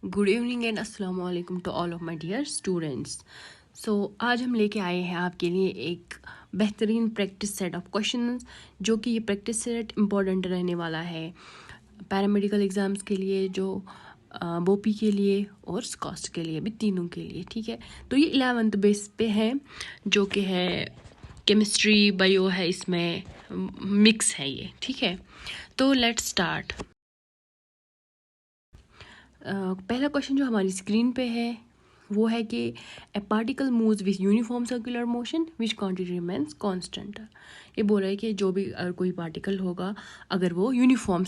Good evening and अस्सलाम वालेकुम to all of my dear students. So आज हम लेके आए हैं आपके लिए एक बेहतरीन प्रैक्टिस सेट ऑफ क्वेश्चंस, जो कि ये प्रैक्टिस सेट इम्पॉर्टेंट रहने वाला है पैरामेडिकल एग्ज़ाम्स के लिए, जो बोपी के लिए और स्कॉस्ट के लिए भी, तीनों के लिए। ठीक है, तो ये 11th बेस पे है, जो कि है केमिस्ट्री बायो है, इसमें मिक्स है ये। ठीक है, तो लेट्स स्टार्ट। पहला क्वेश्चन जो हमारी स्क्रीन पे है वो है कि ए particle moves with uniform circular motion which quantity remains constant. ये बोल रहा है कि जो भी अगर कोई पार्टिकल होगा, अगर वो यूनिफॉर्म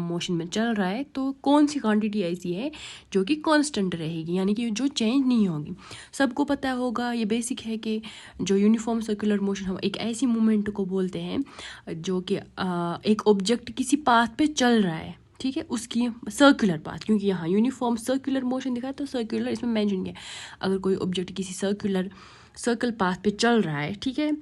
मोशन में चल रहा है, तो कौन सी क्वांटिटी ऐसी है जो कि कांस्टेंट रहेगी, यानी कि जो चेंज नहीं होगी। सबको पता होगा, ये बेसिक है कि जो यूनिफॉर्म सर्कुलर मोशन, हम एक ऐसी मूवमेंट को बोलते हैं जो कि एक ऑब्जेक्ट किसी पाथ पे चल रहा है, ठीक है, उसकी सर्कुलर पाथ, क्योंकि यहाँ यूनिफॉर्म सर्कुलर मोशन दिखा है तो सर्कुलर इसमें मेंशन किया। अगर कोई ऑब्जेक्ट किसी सर्कल पाथ पे चल रहा है, ठीक है,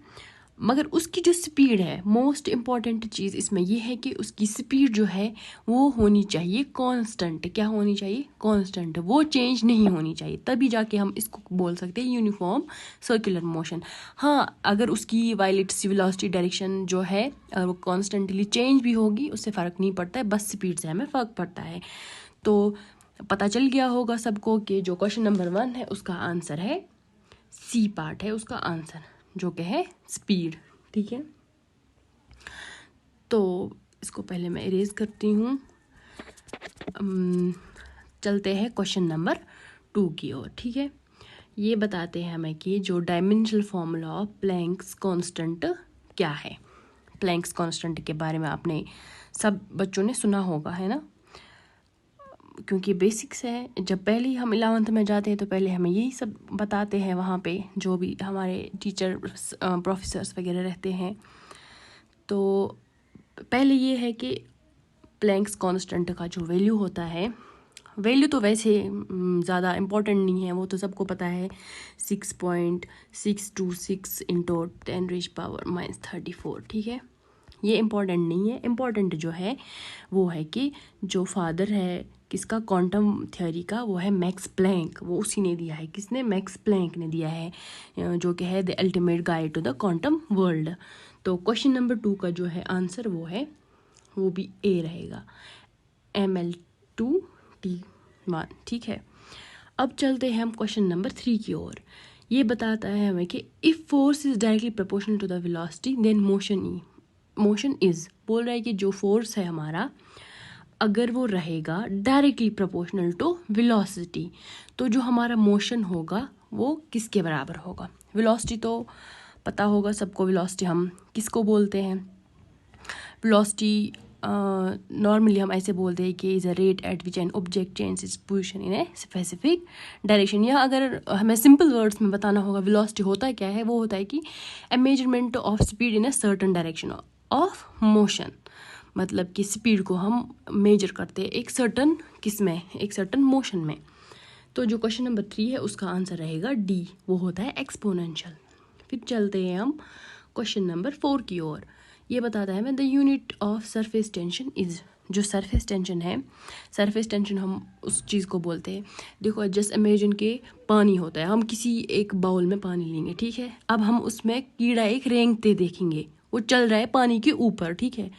मगर उसकी जो स्पीड है, मोस्ट इम्पॉर्टेंट चीज़ इसमें यह है कि उसकी स्पीड जो है वो होनी चाहिए कांस्टेंट। क्या होनी चाहिए? कांस्टेंट, वो चेंज नहीं होनी चाहिए, तभी जाके हम इसको बोल सकते हैं यूनिफॉर्म सर्कुलर मोशन। हाँ, अगर उसकी वायलेट वेलोसिटी डायरेक्शन जो है, अगर वो कॉन्स्टेंटली चेंज भी होगी, उससे फ़र्क नहीं पड़ता है, बस स्पीड से हमें फ़र्क पड़ता है। तो पता चल गया होगा सबको कि जो क्वेश्चन नंबर 1 है उसका आंसर है सी पार्ट है उसका आंसर, जो कि है स्पीड। ठीक है, तो इसको पहले मैं इरेज करती हूँ। चलते हैं क्वेश्चन नंबर 2 की ओर। ठीक है, ये बताते हैं हमें कि जो dimensional formula of Planck's constant क्या है। प्लैंक्स कांस्टेंट के बारे में आपने सब बच्चों ने सुना होगा, है ना, क्योंकि बेसिक्स है। जब पहले ही हम 11th में जाते हैं तो पहले हमें यही सब बताते हैं, वहाँ पे जो भी हमारे टीचर प्रोफेसर्स वगैरह रहते हैं। तो पहले ये है कि प्लैंक्स कांस्टेंट का जो वैल्यू होता है, वैल्यू तो वैसे ज़्यादा इम्पोर्टेंट नहीं है, वो तो सबको पता है, 6.626 इंटू 10⁻⁻34। ठीक है, ये इम्पोर्टेंट नहीं है। इम्पोर्टेंट जो है वो है कि जो फादर है किसका, क्वांटम थ्योरी का, वो है मैक्स प्लैंक। वो उसी ने दिया है। किसने? मैक्स प्लैंक ने दिया है, जो कि है the ultimate guide to the quantum world. तो क्वेश्चन नंबर 2 का जो है आंसर वो भी ए रहेगा, ml2t1। ठीक है, अब चलते हैं हम क्वेश्चन नंबर 3 की ओर। ये बताता है हमें कि if force is directly proportional to the velocity then motion is, बोल रहा है कि जो फोर्स है हमारा, अगर वो रहेगा डायरेक्टली प्रोपोर्शनल टू वेलोसिटी, तो जो हमारा मोशन होगा वो किसके बराबर होगा। वेलोसिटी तो पता होगा सबको, वेलोसिटी हम किसको बोलते हैं? वेलोसिटी नॉर्मली हम ऐसे बोलते हैं कि is a rate at which an object change its position in a specific direction. या अगर हमें सिंपल वर्ड्स में बताना होगा वेलोसिटी होता क्या है, वो होता है कि a measurement of speed in a certain direction of motion. मतलब कि स्पीड को हम मेजर करते हैं एक सर्टन मोशन में। तो जो क्वेश्चन नंबर 3 है उसका आंसर रहेगा डी, वो होता है एक्सपोनेंशियल। फिर चलते हैं हम क्वेश्चन नंबर 4 की ओर। ये बताता है मैं the unit of surface tension is, जो सरफेस टेंशन है, सरफेस टेंशन हम उस चीज़ को बोलते हैं। देखो, जस्ट इमेजिन के पानी होता है, हम किसी एक बाउल में पानी लेंगे, ठीक है, अब हम उसमें कीड़ा एक रेंगते देखेंगे, वो चल रहा है पानी के ऊपर, ठीक है,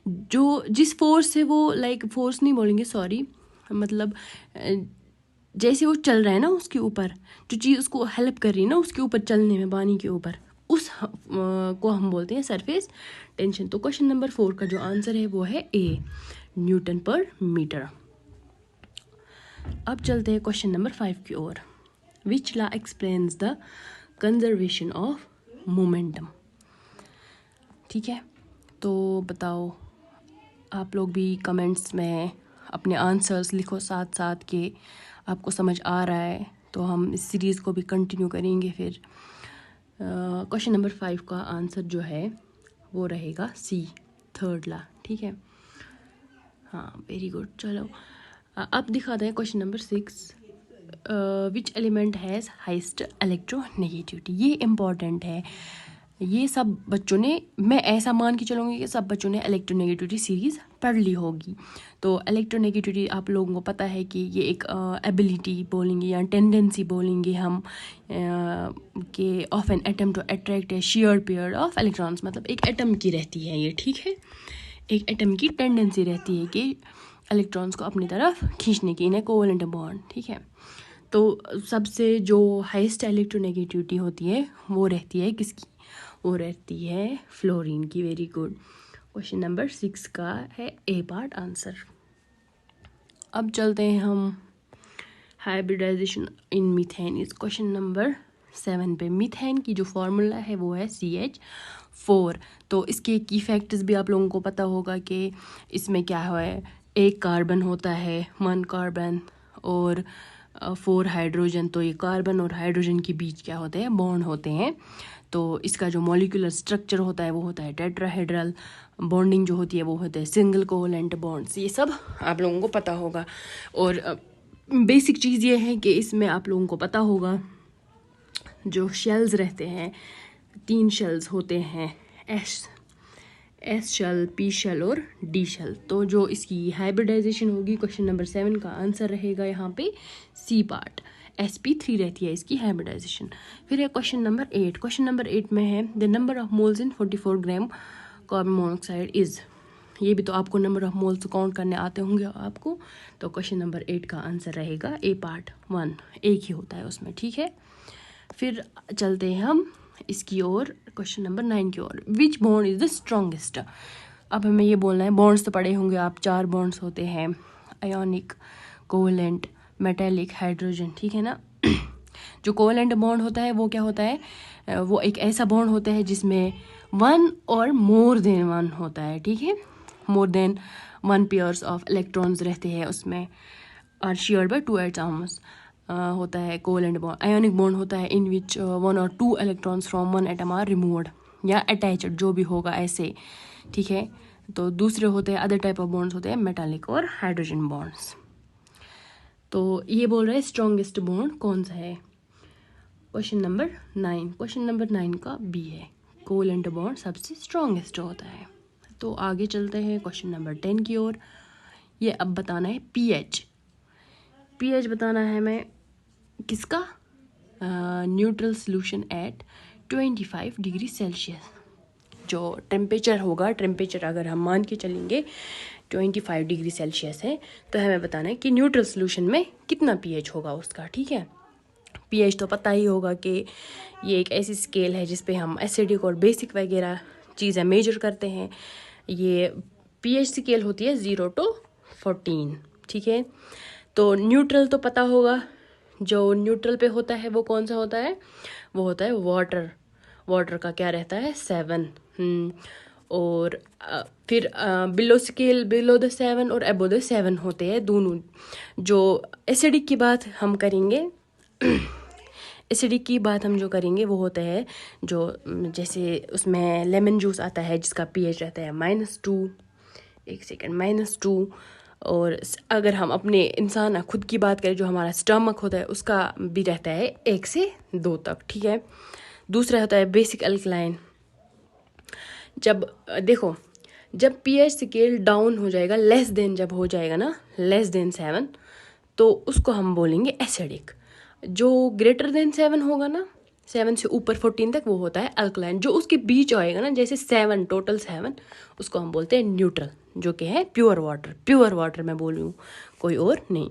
जो जिस फोर्स से वो, लाइक फोर्स नहीं बोलेंगे, सॉरी, मतलब जैसे वो चल रहा है ना उसके ऊपर, जो चीज़ उसको हेल्प कर रही है ना उसके ऊपर चलने में, पानी के ऊपर, उस को हम बोलते हैं सरफेस टेंशन। तो क्वेश्चन नंबर 4 का जो आंसर है वो है ए, न्यूटन पर मीटर। अब चलते हैं क्वेश्चन नंबर 5 की ओर। Which law explains the conservation of momentum. ठीक है, तो बताओ, आप लोग भी कमेंट्स में अपने आंसर्स लिखो साथ साथ के, आपको समझ आ रहा है तो हम इस सीरीज़ को भी कंटिन्यू करेंगे। फिर क्वेश्चन नंबर 5 का आंसर जो है वो रहेगा सी, थर्ड ला। ठीक है, हाँ, वेरी गुड। चलो अब दिखाते हैं question number 6। Which element has heist electronegativity. ये इम्पॉर्टेंट है, ये सब बच्चों ने, मैं ऐसा मान के चलूँगी कि सब बच्चों ने इलेक्ट्रोनेगेटिविटी सीरीज़ पढ़ ली होगी। तो इलेक्ट्रोनेगेटिविटी आप लोगों को पता है कि ये एक एबिलिटी बोलेंगे या टेंडेंसी बोलेंगे हम कि of an atom to attract a shared pair of electrons, मतलब एक एटम की रहती है ये, ठीक है। एक एटम की टेंडेंसी रहती है कि इलेक्ट्रॉन्स को अपनी तरफ खींचने की, इन्हें कोवेलेंट बॉन्ड, ठीक है। तो सबसे जो हाईएस्ट इलेक्ट्रोनेगेटिविटी होती है वो रहती है किसकी, वो रहती है फ्लोरीन की। Very good. क्वेश्चन नंबर 6 का है ए पार्ट आंसर। अब चलते हैं हम हाइब्रिडाइजेशन इन मीथेन इस क्वेश्चन नंबर 7 पे। मीथेन की जो फार्मूला है वो है CH4। तो इसके की फैक्टर्स भी आप लोगों को पता होगा कि इसमें क्या है, एक कार्बन होता है, 1 कार्बन और 4 हाइड्रोजन। तो ये कार्बन और हाइड्रोजन के बीच क्या होते हैं, बॉन्ड होते हैं। तो इसका जो मॉलिक्यूलर स्ट्रक्चर होता है वो होता है टेट्राहेड्रल। बॉन्डिंग जो होती है वो होते हैं सिंगल कोवेलेंट बॉन्ड्स। ये सब आप लोगों को पता होगा। और बेसिक चीज़ ये है कि इसमें आप लोगों को पता होगा जो शेल्स रहते हैं, 3 शेल्स होते हैं, एस शेल, पी शेल और डी शेल। तो जो इसकी हाइब्रिडाइजेशन होगी क्वेश्चन नंबर 7 का आंसर रहेगा यहाँ पे सी पार्ट। sp3 रहती है इसकी हाइब्रिडाइजेशन। फिर है क्वेश्चन नंबर 8। क्वेश्चन नंबर 8 में है the number of moles in 44 gram carbon monoxide is. ये भी तो आपको नंबर ऑफ मोल्स काउंट करने आते होंगे आपको। तो क्वेश्चन नंबर 8 का आंसर रहेगा ए पार्ट 1, एक ही होता है उसमें, ठीक है। फिर चलते हैं हम इसकी ओर, क्वेश्चन नंबर 9 की ओर। Which bond is the strongest. अब हमें ये बोलना है, बॉन्ड्स तो पढ़े होंगे आप, 4 बॉन्ड्स होते हैं, आयोनिक, कोवेलेंट, मेटेलिक, हाइड्रोजन, ठीक है ना। जो कोवेलेंट बॉन्ड होता है वो क्या होता है, वो एक ऐसा बॉन्ड होता है जिसमें 1 और मोर देन 1 होता है, ठीक है। More than 1 pairs of electrons रहते हैं उसमें, और शेयर्ड बाय 2 एटम्स होता है कोवेलेंट बॉन्ड। आयोनिक बॉन्ड होता है इन विच 1 और 2 electrons from 1 atom are removed या अटैच्ड, जो भी होगा ऐसे, ठीक है। तो दूसरे होते हैं अदर टाइप ऑफ बॉन्ड्स होते हैं मेटालिक और हाइड्रोजन बॉन्ड्स। तो ये बोल रहा है स्ट्रॉन्गेस्ट बॉन्ड कौन सा है, क्वेश्चन नंबर 9। क्वेश्चन नंबर 9 का बी है, कोवेलेंट बॉन्ड सबसे स्ट्रॉन्गेस्ट होता है। तो आगे चलते हैं क्वेश्चन नंबर 10 की ओर। ये अब बताना है पीएच बताना है हमें किसका, neutral solution at 25 degree Celsius. जो टेम्परेचर होगा, टेम्परेचर अगर हम मान के चलेंगे 25 डिग्री सेल्सियस है, तो हमें बताना है कि न्यूट्रल सोल्यूशन में कितना पीएच होगा उसका, ठीक है। पीएच तो पता ही होगा कि ये एक ऐसी स्केल है जिस पे हम एसिडिक और बेसिक वगैरह चीज़ें मेजर करते हैं। ये पीएच स्केल होती है 0 to 14, ठीक है। तो न्यूट्रल तो पता होगा, जो न्यूट्रल पे होता है वो कौन सा होता है, वो होता है वाटर। वाटर का क्या रहता है 7। और फिर बिलो द 7 और अबो द 7 होते हैं दोनों। जो एसिडिक की बात हम करेंगे, एसिडिक की बात हम जो करेंगे वो होता है जो जैसे उसमें लेमन जूस आता है जिसका पीएच रहता है -2, एक सेकेंड, -2। और अगर हम अपने इंसान खुद की बात करें, जो हमारा स्टमक होता है उसका भी रहता है 1 से 2 तक, ठीक है। दूसरा होता है बेसिक अल्कलाइन। जब देखो, जब पीएच स्केल डाउन हो जाएगा, लेस देन जब हो जाएगा ना, लेस देन 7, तो उसको हम बोलेंगे एसिडिक। जो ग्रेटर देन 7 होगा ना, 7 से ऊपर 14 तक, वो होता है अल्कलाइन। जो उसके बीच आएगा ना, जैसे 7, टोटल 7, उसको हम बोलते हैं न्यूट्रल, जो कि है प्योर वाटर। प्योर वाटर मैं बोल रही हूँ, कोई और नहीं।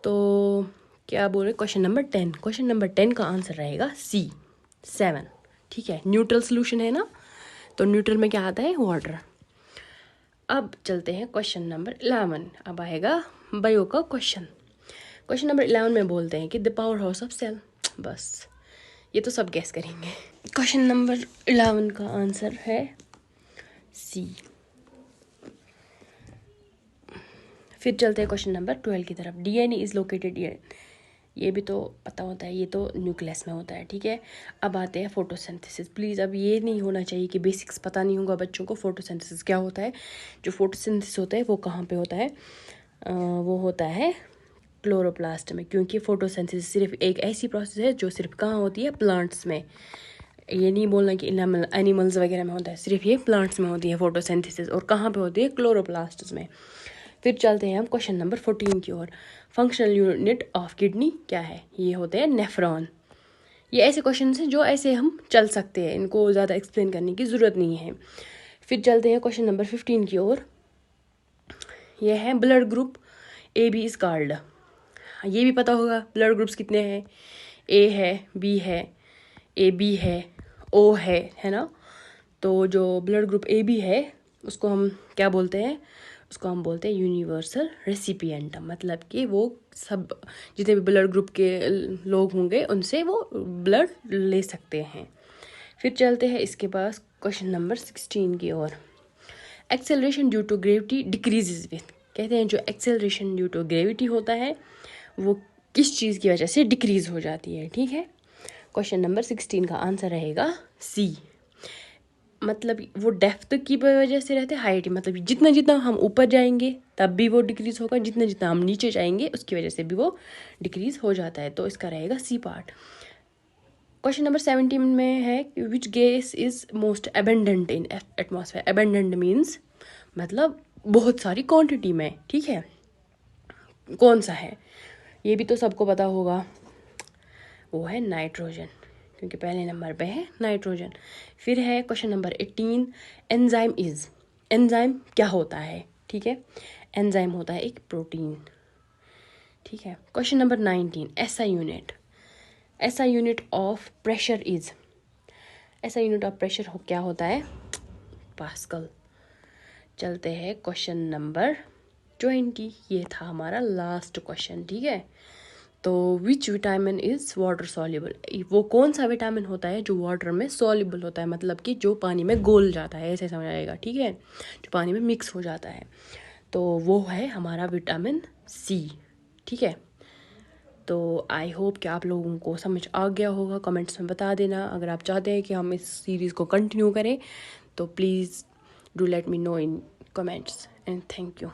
तो क्या बोल रहे, क्वेश्चन नंबर 10। क्वेश्चन नंबर 10 का आंसर रहेगा C, 7, ठीक है। न्यूट्रल सोल्यूशन है ना, तो न्यूट्रल में क्या आता है, वाटर। अब चलते हैं क्वेश्चन नंबर 11। अब आएगा बायो का क्वेश्चन। क्वेश्चन नंबर 11 में बोलते हैं कि the power house of cell. बस ये तो सब गैस करेंगे। क्वेश्चन नंबर 11 का आंसर है C। फिर चलते हैं क्वेश्चन नंबर 12 की तरफ। डीएनए इज लोकेटेड, ये भी तो पता होता है, ये तो न्यूक्लियस में होता है, ठीक है। अब आते हैं फोटोसिंथेसिस। प्लीज़ अब ये नहीं होना चाहिए कि बेसिक्स पता नहीं होगा बच्चों को। फोटोसिंथेसिस क्या होता है, जो फोटोसिंथेसिस होता है वो कहाँ पे होता है, वो होता है क्लोरोप्लास्ट में। क्योंकि फोटोसिंथेसिस सिर्फ एक ऐसी प्रोसेस है जो सिर्फ कहाँ होती है, प्लांट्स में। ये नहीं बोलना कि एनिमल्स वगैरह में होता है, सिर्फ ये प्लांट्स में होती है फोटोसिंथेसिस। और कहाँ पे होती है? क्लोरोप्लास्ट में। फिर चलते हैं हम क्वेश्चन नंबर 14 की ओर। फंक्शनल यूनिट ऑफ किडनी क्या है? ये होते हैं नेफ्रॉन। ये ऐसे क्वेश्चन हैं जो ऐसे हम चल सकते हैं, इनको ज़्यादा एक्सप्लेन करने की ज़रूरत नहीं है। फिर चलते हैं क्वेश्चन नंबर 15 की ओर। ये है blood group A B is called. ये भी पता होगा ब्लड ग्रुप्स कितने हैं, ए है, बी है, ए बी है, ओ है ना। तो जो ब्लड ग्रुप ए बी है उसको हम क्या बोलते हैं? उसको हम बोलते हैं यूनिवर्सल रेसिपिएंट। मतलब कि वो सब जितने भी ब्लड ग्रुप के लोग होंगे उनसे वो ब्लड ले सकते हैं। फिर चलते हैं इसके पास क्वेश्चन नंबर 16 की ओर। Acceleration due to gravity decreases with. कहते हैं जो एक्सेलरेशन ड्यू टू ग्रेविटी होता है वो किस चीज़ की वजह से डिक्रीज हो जाती है? ठीक है, क्वेश्चन नंबर 16 का आंसर रहेगा सी। मतलब वो डेप्थ की वजह से रहते हैं, हाइट, मतलब जितना जितना हम ऊपर जाएंगे तब भी वो डिक्रीज होगा, जितना जितना हम नीचे जाएंगे उसकी वजह से भी वो डिक्रीज हो जाता है। तो इसका रहेगा सी पार्ट। क्वेश्चन नंबर 17 में है which gas is most abundant in atmosphere. Abundant means मतलब बहुत सारी क्वांटिटी में। ठीक है, कौन सा है? ये भी तो सबको पता होगा, वो है नाइट्रोजन, क्योंकि पहले नंबर पे है नाइट्रोजन। फिर है question number 18, enzyme is. Enzyme क्या होता है? ठीक है, एंजाइम होता है एक प्रोटीन। ठीक है, question number 19, SI unit. SI unit of pressure is. SI unit of pressure क्या होता है? पास्कल। चलते हैं क्वेश्चन नंबर 20। ये था हमारा लास्ट क्वेश्चन। ठीक है, तो which vitamin is water soluble. वो कौन सा विटामिन होता है जो वाटर में सॉल्युबल होता है, मतलब कि जो पानी में घोल जाता है, ऐसे समझ आएगा। ठीक है, जो पानी में मिक्स हो जाता है, तो वो है हमारा विटामिन सी। ठीक है, तो आई होप कि आप लोगों को समझ आ गया होगा। कमेंट्स में बता देना अगर आप चाहते हैं कि हम इस सीरीज़ को कंटिन्यू करें, तो please do let me know in comments and thank you.